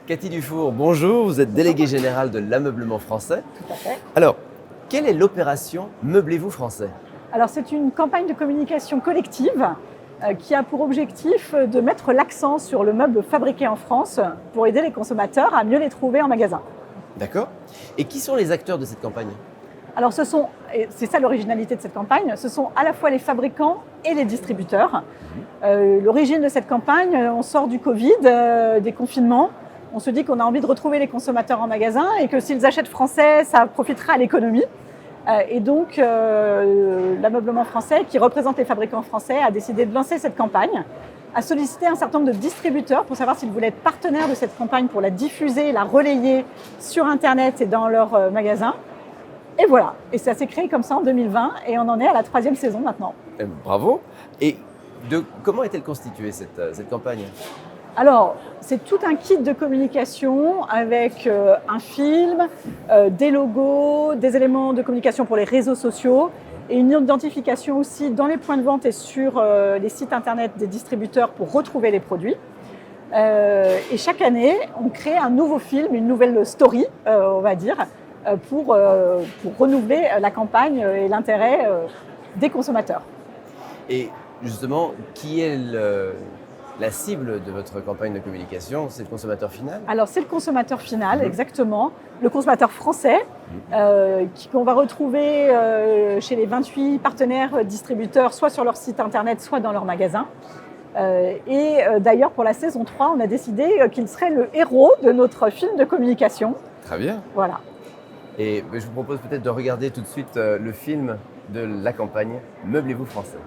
Cathy Dufour, bonjour, vous êtes déléguée générale de l'ameublement français. Tout à fait. Alors, quelle est l'opération Meublez-vous français? Alors c'est une campagne de communication collective qui a pour objectif de mettre l'accent sur le meuble fabriqué en France pour aider les consommateurs à mieux les trouver en magasin. D'accord. Et qui sont les acteurs de cette campagne? Alors et c'est ça l'originalité de cette campagne, ce sont à la fois les fabricants et les distributeurs. L'origine de cette campagne, on sort du Covid, des confinements. On se dit qu'on a envie de retrouver les consommateurs en magasin et que s'ils achètent français, ça profitera à l'économie. Et donc, l'ameublement français, qui représente les fabricants français, a décidé de lancer cette campagne, a sollicité un certain nombre de distributeurs pour savoir s'ils voulaient être partenaires de cette campagne pour la diffuser, la relayer sur Internet et dans leurs magasins. Et voilà, et ça s'est créé comme ça en 2020 et on en est à la 3e saison maintenant. Bravo. Et comment est-elle constituée cette campagne? Alors, c'est tout un kit de communication avec un film, des logos, des éléments de communication pour les réseaux sociaux et une identification aussi dans les points de vente et sur les sites internet des distributeurs pour retrouver les produits. Et chaque année, on crée un nouveau film, une nouvelle story, on va dire, pour renouveler la campagne et l'intérêt des consommateurs. Et justement, qui est la cible de votre campagne de communication? C'est le consommateur final? Alors c'est le consommateur final, exactement. Le consommateur français, qu'on va retrouver chez les 28 partenaires distributeurs, soit sur leur site internet, soit dans leur magasin. D'ailleurs, pour la saison 3, on a décidé qu'il serait le héros de notre film de communication. Très bien. Voilà. Et je vous propose peut-être de regarder tout de suite le film de la campagne Meublez-vous français.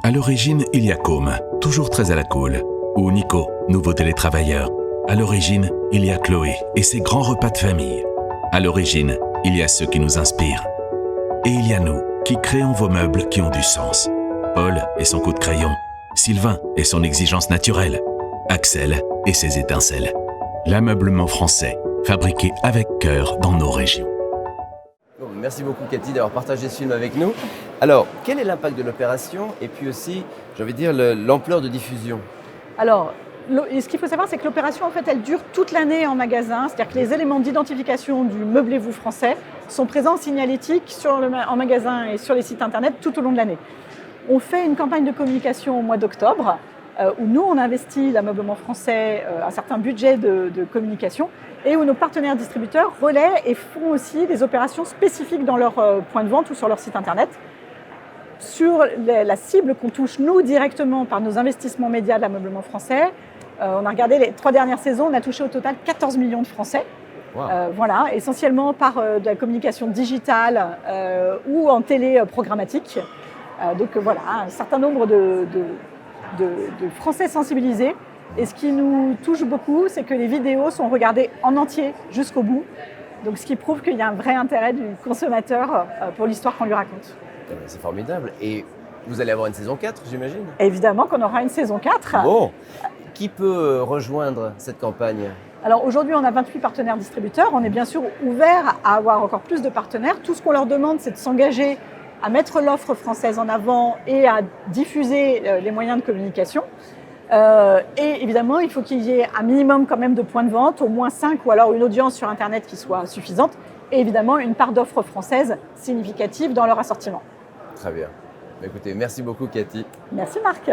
À l'origine, il y a Côme, toujours très à la cool, ou Nico, nouveau télétravailleur. À l'origine, il y a Chloé et ses grands repas de famille. À l'origine, il y a ceux qui nous inspirent. Et il y a nous, qui créons vos meubles qui ont du sens. Paul et son coup de crayon, Sylvain et son exigence naturelle, Axel et ses étincelles. L'ameublement français, fabriqué avec cœur dans nos régions. Merci beaucoup Cathy d'avoir partagé ce film avec nous. Alors, quel est l'impact de l'opération et puis aussi, j'ai envie de dire, l'ampleur de diffusion? Alors, ce qu'il faut savoir, c'est que l'opération, en fait, elle dure toute l'année en magasin. C'est-à-dire que les éléments d'identification du Meublez-vous français sont présents en signalétique en magasin et sur les sites internet tout au long de l'année. On fait une campagne de communication au mois d'octobre où nous, on investit l'ameublement français un certain budget de communication et où nos partenaires distributeurs relaient et font aussi des opérations spécifiques dans leur point de vente ou sur leur site internet. Sur la cible qu'on touche nous directement par nos investissements médias de l'ameublement français, on a regardé les 3 dernières saisons, on a touché au total 14 millions de Français. Wow. Voilà, essentiellement par de la communication digitale ou en télé programmatique. Donc voilà, un certain nombre de Français sensibilisés. Et ce qui nous touche beaucoup, c'est que les vidéos sont regardées en entier jusqu'au bout. Donc ce qui prouve qu'il y a un vrai intérêt du consommateur pour l'histoire qu'on lui raconte. C'est formidable. Et vous allez avoir une saison 4, j'imagine? Évidemment qu'on aura une saison 4. Bon, qui peut rejoindre cette campagne? Alors aujourd'hui, on a 28 partenaires distributeurs. On est bien sûr ouvert à avoir encore plus de partenaires. Tout ce qu'on leur demande, c'est de s'engager à mettre l'offre française en avant et à diffuser les moyens de communication. Et évidemment, il faut qu'il y ait un minimum quand même de points de vente, au moins 5, ou alors une audience sur Internet qui soit suffisante. Et évidemment, une part d'offres françaises significative dans leur assortiment. Très bien. Écoutez, merci beaucoup Cathy. Merci Marc.